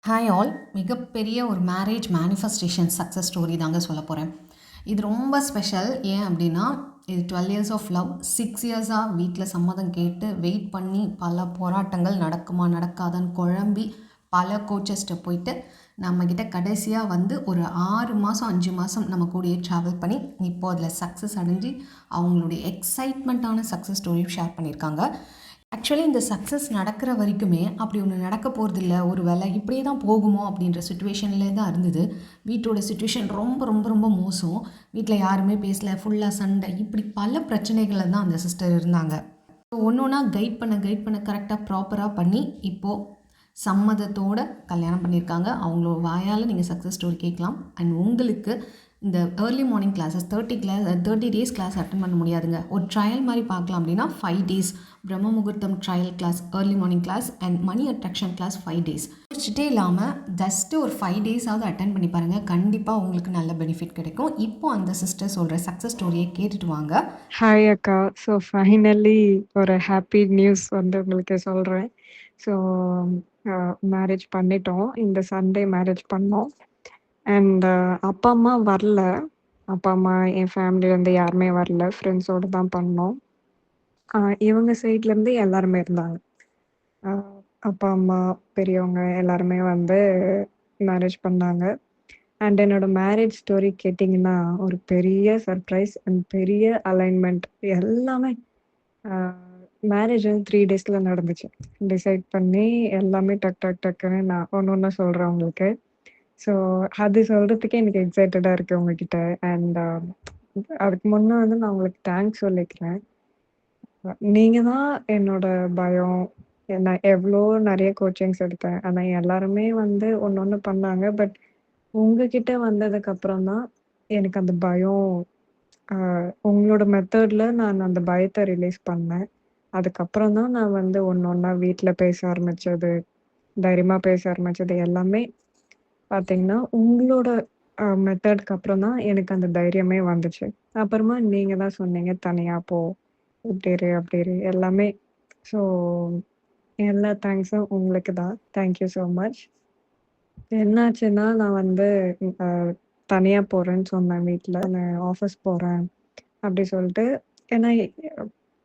Hi all. மிகப்பெரிய ஒரு marriage manifestation success story தாங்க சொல்ல போகிறேன். இது ரொம்ப ஸ்பெஷல். ஏன் அப்படின்னா, இது 12 இயர்ஸ் ஆஃப் லவ். 6 இயர்ஸாக வீட்டில் சம்மதம் கேட்டு வெயிட் பண்ணி பல போராட்டங்கள் நடக்குமா நடக்காதான்னு குழம்பி பல கோச்சஸ்ட்டை போயிட்டு நம்மக்கிட்ட கடைசியாக வந்து ஒரு 6 மாதம் 5 மாதம் நம்ம கூடயே ட்ராவல் பண்ணி இப்போ அதில் சக்ஸஸ் அடைஞ்சு அவங்களுடைய எக்ஸைட்மெண்ட்டான சக்ஸஸ் ஸ்டோரியும் ஷேர் பண்ணியிருக்காங்க. ஆக்சுவலி இந்த சக்ஸஸ் நடக்கிற வரைக்குமே அப்படி ஒன்று நடக்க போகிறதில்ல, ஒரு வேளை இப்படியே தான் போகுமோ அப்படின்ற சுச்சுவேஷன்லே தான் இருந்தது. வீட்டோட சுச்சுவேஷன் ரொம்ப ரொம்ப ரொம்ப மோசம். வீட்டில் யாருமே பேசல, ஃபுல்லாக சண்டை, இப்படி பல பிரச்சனைகளில் தான் அந்த சிஸ்டர் இருந்தாங்க. ஒன்று ஒன்றா கைட் பண்ண கரெக்டாக ப்ராப்பராக பண்ணி இப்போது சம்மதத்தோட கல்யாணம் பண்ணியிருக்காங்க. அவங்களோட வாயால் நீங்கள் சக்ஸஸ் ஸ்டோரி கேட்கலாம். அண்ட் உங்களுக்கு இந்த early morning classes 30 days class attend பண்ண முடியாதுங்க. ஒரு ட்ரையல் மாதிரி பார்க்கலாம் அப்படின்னா 5 டேஸ் பிரம்ம முகூர்த்தம் trial class, early morning class and money attraction class 5 days முடிச்சுட்டே இல்லாமல் ஜஸ்ட்டு ஒரு 5 டேஸாவது அட்டன் பண்ணி பாருங்கள். கண்டிப்பாக உங்களுக்கு நல்ல பெனிஃபிட் கிடைக்கும். இப்போ அந்த சிஸ்டர் சொல்கிற சக்ஸஸ் ஸ்டோரியை கேட்டுட்டு வாங்க. ஹாய் அக்கா. ஸோ ஃபைனலி ஒரு ஹாப்பி நியூஸ் வந்து உங்களுக்கு சொல்கிறேன். ஸோ மேரேஜ் பண்ணிட்டோம். இந்த சண்டே மேரேஜ் பண்ணோம். அண்ட் அப்பா அம்மா வரல. அப்பா அம்மா என் ஃபேமிலிலேருந்து யாருமே வரல. ஃப்ரெண்ட்ஸோடு தான் பண்ணோம். இவங்க சைட்லேருந்து எல்லாருமே இருந்தாங்க. அ அப்பா அம்மா, பெரியவங்க எல்லாருமே வந்து மேரேஜ் பண்ணாங்க. அண்ட் என்னோட மேரேஜ் ஸ்டோரி கேட்டிங்கன்னா, ஒரு பெரிய சர்ப்ரைஸ் அண்ட் பெரிய அலைன்மெண்ட் எல்லாமே மேரேஜ் வந்து 3 டேஸ்ல நடந்துச்சு. டிசைட் பண்ணி எல்லாமே டக் டக் டக்குன்னு நான் ஒண்ணு ஒண்ணா சொல்றேன் உங்களுக்கு. ஸோ அது சொல்றதுக்கே எனக்கு எக்ஸைட்டடா இருக்கு உங்ககிட்ட. அண்ட் அதுக்கு முன்ன வந்து நான் உங்களுக்கு தேங்க்ஸ் சொல்லிக்கிறேன். நீங்க தான் என்னோட பயம். நான் எவ்ளோ நெறைய கோச்சிங்ஸ் எடுத்தேன். ஆனா எல்லாருமே வந்து ஒண்ணு ஒண்ணு பண்ணாங்க. பட் உங்ககிட்ட வந்ததுக்கப்புறம் தான் எனக்கு அந்த பயம் அ உங்களோட மெத்தட்ல நான் அந்த பயத்த ரிலீஸ் பண்ணேன். அதுக்கப்புறம் தான் நான் வந்து ஒண்ணு ஒண்ணா வீட்ல பேச ஆரம்பிச்சது, தைரியமா பேச ஆரம்பிச்சது எல்லாமே பார்த்தீங்கன்னா, உங்களோட மெத்தட்க்கு அப்புறம் தான் எனக்கு அந்த தைரியமே வந்துச்சு. அப்புறமா நீங்க தான் சொன்னீங்க, "தனியா போ. இப்படி இரு, அப்படி இரு." எல்லாமே. ஸோ எல்லா தேங்க்ஸும் உங்களுக்கு தான். Thank you so much. என்னாச்சுன்னா, நான் வந்து அ தனியா போறேன்னு சொன்னேன் வீட்ல. நான் ஆஃபீஸ் போறேன் அப்படி சொல்லிட்டு. ஏன்னா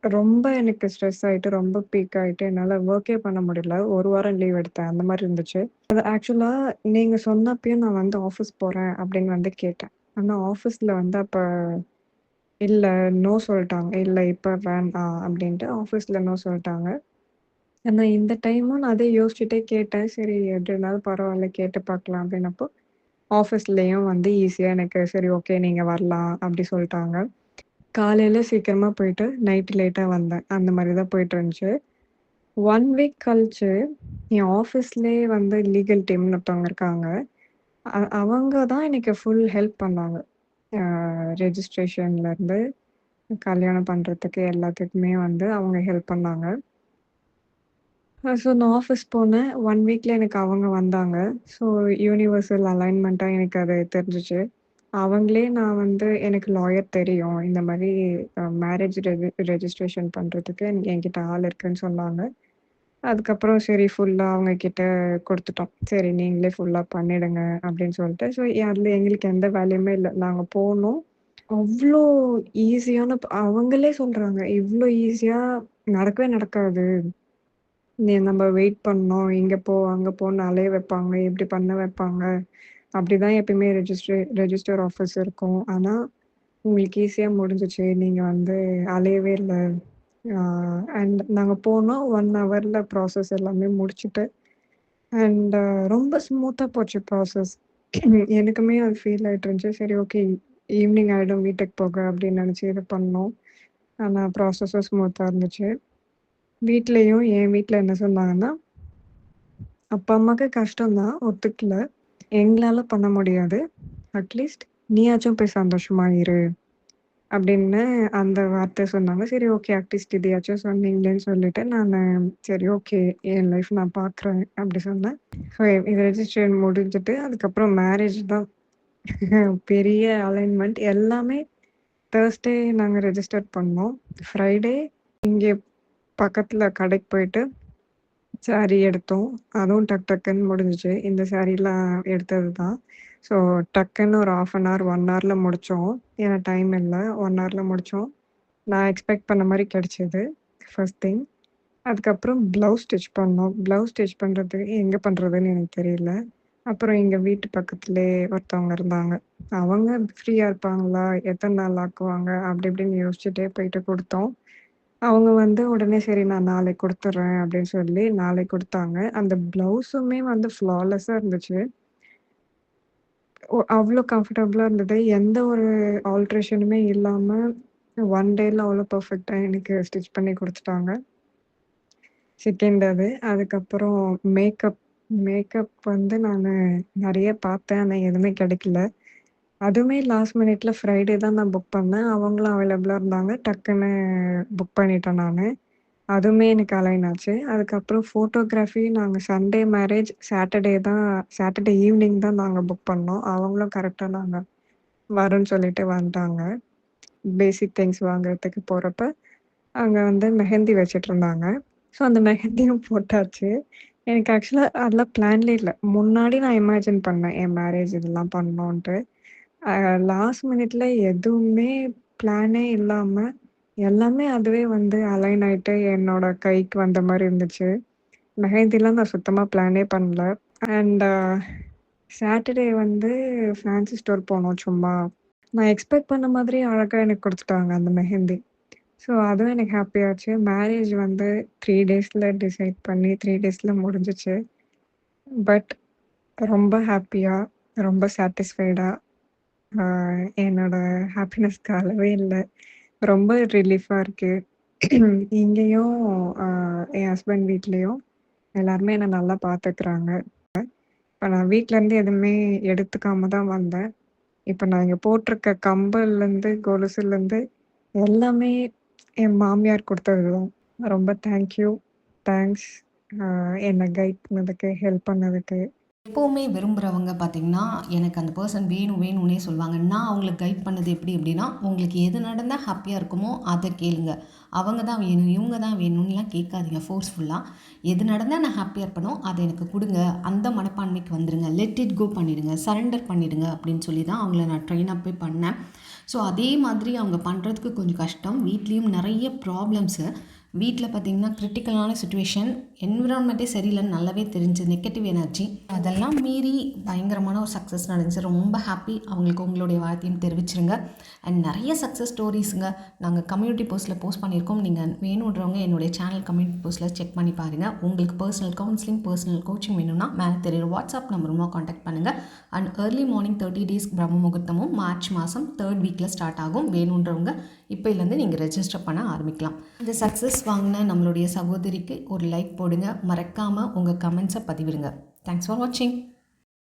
ரொம்ப எனக்கு ஸ்ட்ரெஸ் ஆயிட்டு, ரொம்ப பீக் ஆயிட்டு என்னால ஒர்க்கே பண்ண முடியல. 1 வாரம் லீவ் எடுத்தேன். அந்த மாரி இருந்துச்சு. அது ஆக்சுவலா நீங்க சொன்னப்பயும் நான் வந்து ஆஃபீஸ் போறேன் அப்படின்னு வந்து கேட்டேன். ஆனா ஆஃபீஸ்ல வந்து அப்ப இல்ல, நோ சொல்ட்டாங்க. இல்ல இப்ப வேண்டாம் அப்படின்ட்டு ஆஃபீஸ்ல நோ சொல்ட்டாங்க. ஆனா இந்த டைமும் நான் அதே யோசிச்சுட்டே கேட்டேன். சரி எப்படி இருந்தாலும் பரவால்ல கேட்டு பார்க்கலாம் அப்படின்னப்போ, ஆஃபீஸ்லயும் வந்து ஈஸியா எனக்கு சரி ஓகே நீங்க வரலாம் அப்படி சொல்ட்டாங்க. காலையில சீக்கிரமா போயிட்டு, நைட் லேட்டா வந்தேன். அந்த மாரி தான் போயிட்டுருந்துச்சு. 1 வீக் கழிச்சு, என் ஆஃபீஸ்லயே வந்து லீகல் டீம்னு ஒருத்தவங்க இருக்காங்க. அவங்க தான் எனக்கு ஃபுல் ஹெல்ப் பண்ணாங்க. அ ரெஜிஸ்ட்ரேஷன்லேருந்து கல்யாணம் பண்றதுக்கு எல்லாத்துக்குமே வந்து அவங்க ஹெல்ப் பண்ணாங்க. ஸோ நான் ஆஃபீஸ் போனேன். 1 வீக்ல எனக்கு அவங்க வந்தாங்க. ஸோ யூனிவர்சல் அலைன்மென்ட்டா எனக்கு அது தெரிஞ்சுச்சு. அவங்களே நான் வந்து எனக்கு லாயர் தெரியும். இந்த மாரி மேரேஜ் ரெஜிஸ்ட்ரேஷன் பண்றதுக்கு என்கிட்ட ஆள் இருக்குன்னு சொன்னாங்க. அதுக்கப்புறம் சரி ஃபுல்லா அவங்க கிட்ட குடுத்துட்டோம். சரி நீங்களே ஃபுல்லா பண்ணிடுங்க அப்படின்னு சொல்லிட்டு. ஸோ அதுல எங்களுக்கு எந்த வேலையுமே இல்ல. நாங்க போனோம். அவ்ளோ ஈஸியான அவங்களே சொல்றாங்க. இவ்ளோ ஈஸியா நடக்கவே நடக்காது. நம்ம வெயிட் பண்ணணும். இங்க போ, அங்க போன்னு அலைய வைப்பாங்க. இப்படி பண்ண வைப்பாங்க. அப்படிதான் எப்பயுமே ரெஜிஸ்டர் ஆஃபீஸ் இருக்கும். ஆனா, உங்களுக்கு ஈஸியா முடிஞ்சுச்சு. நீங்க வந்து அலையவே இல்ல. ஆ அண்ட் நாங்க போனோம். 1 ஹவர்ல ப்ராசஸ் எல்லாமே முடிச்சுட்டு, அண்ட் ரொம்ப ஸ்மூத்தா போச்சு ப்ராசஸ். எனக்குமே அது ஃபீல் ஆயிட்டு இருந்துச்சு. சரி ஓகே ஈவினிங் ஆயிடும் வீட்டுக்கு போக அப்படின்னு நினைச்சு இது பண்ணோம். ஆனா ப்ராசஸும் ஸ்மூத்தா இருந்துச்சு. வீட்லயும் என் வீட்ல என்ன சொன்னாங்கன்னா, அப்பா, அம்மாக்கு கஷ்டம் தான் ஒத்துக்கல. எங்களால பண்ண முடியாது. அட்லீஸ்ட் நீயாச்சும் போய் சந்தோஷமா இரு. அப்படின்னு அந்த வார்த்தை சொன்னாங்க. சரி ஓகே அட்லீஸ்ட் இதையாச்சும் சொன்னீங்களேன்னு சொல்லிட்டு நானு சரி ஓகே என் லைஃப் நான் பார்க்குறேன் அப்படி சொன்னேன். ஸோ இது ரெஜிஸ்ட்ரேஷன் முடிஞ்சுட்டு அதுக்கப்புறம் மேரேஜ் தான் பெரிய அலைன்மென்ட் எல்லாமே தேர்ஸ்டே நாங்க ரெஜிஸ்டர் பண்ணோம். ஃப்ரைடே இங்கே பக்கத்துல கடைக்கு போயிட்டு சாரி எடுத்தோம். அதுவும் டக்குன்னு முடிஞ்சுச்சு. இந்த சாரீலாம் எடுத்தது தான். ஸோ டக்குன்னு ஒரு 1/2 அன் ஹவர், 1 ஹவர்ல முடிச்சோம். ஏன்னா டைம் இல்ல. 1 ஹவர்ல முடிச்சோம். நான் எக்ஸ்பெக்ட் பண்ண மாரி கிடைச்சது. First thing. அதுக்கப்புறம் ப்ளவுஸ் ஸ்டிச் பண்ணோம். ப்ளவுஸ் ஸ்டிச் பண்றது எங்க பண்றதுன்னு எனக்கு தெரியல. அப்புறம் எங்க வீட்டு பக்கத்திலேயே ஒருத்தவங்க இருந்தாங்க. அவங்க ஃப்ரீயா இருப்பாங்களா? எத்தன நாள் ஆக்குவாங்க? அப்படி இப்படின்னு யோசிச்சுட்டே போயிட்டு குடுத்தோம். அவங்க வந்து உடனே சரி நான் நாளைக்கு குடுத்துடுறேன் அப்படின்னு சொல்லி நாளைக்கு குடுத்தாங்க. அந்த ப்ளவுஸுமே வந்து ஃப்ளாலெஸ்ஸா இருந்துச்சு. அவ்ளோ கம்ஃபர்டபுளா இருந்தது. எந்த ஒரு ஆல்ட்ரேஷனுமே இல்லாம 1 டேல அவ்ளோ பெர்ஃபெக்ட்டா எனக்கு ஸ்டிச் பண்ணி குடுத்துட்டாங்க. செகண்ட் அது. அதுக்கப்புறம் மேக்கப். மேக்கப் வந்து நானு நெறைய பார்த்தேன். ஆனா எதுவுமே கிடைக்கல. அதுவுமே லாஸ்ட் மினிட்ல ஃப்ரைடே தான் நான் புக் பண்ணேன். அவங்களும் அவைலபிளா இருந்தாங்க. டக்குன்னு புக் பண்ணிட்டேன் நானு. அதுவுமே எனக்கு அலைன் ஆச்சு. அதுக்கப்புறம் ஃபோட்டோகிராஃபி நாங்க சண்டே மேரேஜ் சாட்டர்டே ஈவினிங் தான் நாங்க புக் பண்ணோம். அவங்களும் கரெக்ட்டா நாங்க வரோன்னு சொல்லிட்டு வந்துட்டாங்க. பேசிக் திங்ஸ் வாங்குறதுக்கு போறப்ப, அங்க வந்து மெஹந்தி வச்சுட்டுருந்தாங்க. ஸோ அந்த மெஹந்தியும் போட்டாச்சு. எனக்கு ஆக்சுவலா அதெல்லாம் பிளான்லே இல்ல. முன்னாடி நான் இமேஜின் பண்ணேன். என் மேரேஜ் இதெல்லாம் பண்ணணுன்ட்டு. அ லாஸ்ட் மினிட்ல எதுவுமே பிளானே இல்லாம, எல்லாமே அதுவே வந்து அலைன் ஆயிட்டு என்னோட கைக்கு வந்த மாரி இருந்துச்சு. மெஹந்திலாம் நான் சுத்தமா பிளானே பண்ணல. அண்ட் சாட்டர்டே வந்து ஃபேன்சி ஸ்டோர் போனோம் சும்மா. நான் எக்ஸ்பெக்ட் பண்ண மாதிரியே அழகா எனக்கு குடுத்துட்டாங்க அந்த மெஹந்தி. ஸோ அதுவும் எனக்கு ஹாப்பியாச்சு. மேரேஜ் வந்து 3 டேஸ்ல டிசைட் பண்ணி 3 டேஸ்ல முடிஞ்சுச்சு. பட் ரொம்ப ஹாப்பியா, ரொம்ப சாட்டிஸ்ஃபைடா ஆ என்னோட ஹாப்பினஸ்க்கு அளவே இல்ல. ரொம்ப ரிலீஃபா இருக்கு. இங்கேயும் அ என் ஹஸ்பண்ட் வீட்லயும் எல்லாருமே என்ன நல்லா பார்த்துக்கிறாங்க. இப்ப நான் வீட்லருந்து எதுவுமே எடுத்துக்காம தான் வந்தேன். இப்ப நான் இங்க போட்டிருக்க கம்பல்லேருந்து, கொலுசுலேருந்து எல்லாமே என் மாமியார் குடுத்தது தான். ரொம்ப தேங்க்ஸ். அ என்ன கைட் பண்ணதுக்கு, ஹெல்ப் பண்ணதுக்கு. எப்போவுமே விரும்புகிறவங்க பார்த்தீங்கன்னா, எனக்கு அந்த பெர்சன் வேணும் வேணும்னே சொல்லுவாங்க. நான் அவங்கள கைட் பண்ணது எப்படி அப்படின்னா, உங்களுக்கு எது நடந்தா ஹாப்பியா இருக்குமோ அத கேளுங்க. அவங்க தான் வேணும், இவங்க தான் வேணும்னுலாம் கேட்காதீங்க ஃபோர்ஸ்ஃபுல்லா. எது நடந்தா நான் ஹாப்பியா இருப்பேனோ, அத எனக்கு குடுங்க. அந்த மனப்பான்மைக்கு வந்துருங்க. லெட் இட் கோ பண்ணிடுங்க. சரண்டர் பண்ணிடுங்க அப்படின்னு சொல்லி தான் அவங்கள நான் ட்ரெயின் அப்பே பண்ணேன். ஸோ அதே மாதிரி அவங்க பண்ணுறதுக்கு கொஞ்சம் கஷ்டம். வீட்லேயும் நிறைய ப்ராப்ளம்ஸு. வீட்டில் பார்த்தீங்கன்னா கிரிட்டிக்கலான சுச்சுவேஷன், என்விரான்மெண்ட்டே சரியில்லைன்னு நல்லாவே தெரிஞ்சு நெகட்டிவ் எனர்ஜி. அதெல்லாம் மீறி பயங்கரமான ஒரு சக்ஸஸ் நடந்துச்சு. ரொம்ப ஹாப்பி. அவங்களுக்கு உங்களுடைய வாழ்த்தையும் தெரிவிச்சிருங்க. அண்ட் நிறைய சக்ஸஸ் ஸ்டோரிஸுங்க நாங்கள் கம்யூனிட்டி போஸ்ட்டில் போஸ்ட் பண்ணியிருக்கோம். நீங்கள் வேணுன்றவங்க என்னுடைய சேனல் கம்யூனிட்டி போஸ்ட்டில் செக் பண்ணி பாருங்கள். உங்களுக்கு பர்சனல் கவுன்சிலிங், பர்சனல் கோச்சிங் வேணும்னா மேலே தெரியுற வாட்ஸ்அப் நம்பர் மூலமாக காண்டாக்ட் பண்ணுங்கள். அண்ட் ஏர்லி மார்னிங் 30 டேஸ் பிரம்ம முகூர்த்தமும் மார்ச் மாதம் 3rd வீக்கில் ஸ்டார்ட் ஆகும். வேணுன்றவங்க இப்போலேருந்து நீங்கள் ரெஜிஸ்டர் பண்ண ஆரம்பிக்கலாம். இந்த சக்ஸஸ் வாங்கின நம்மளுடைய சகோதரிக்கு ஒரு லைக் போடுங்க. மறக்காமல் உங்கள் கமெண்ட்ஸை பதிவிடுங்க. தேங்க்ஸ் ஃபார் வாட்சிங்.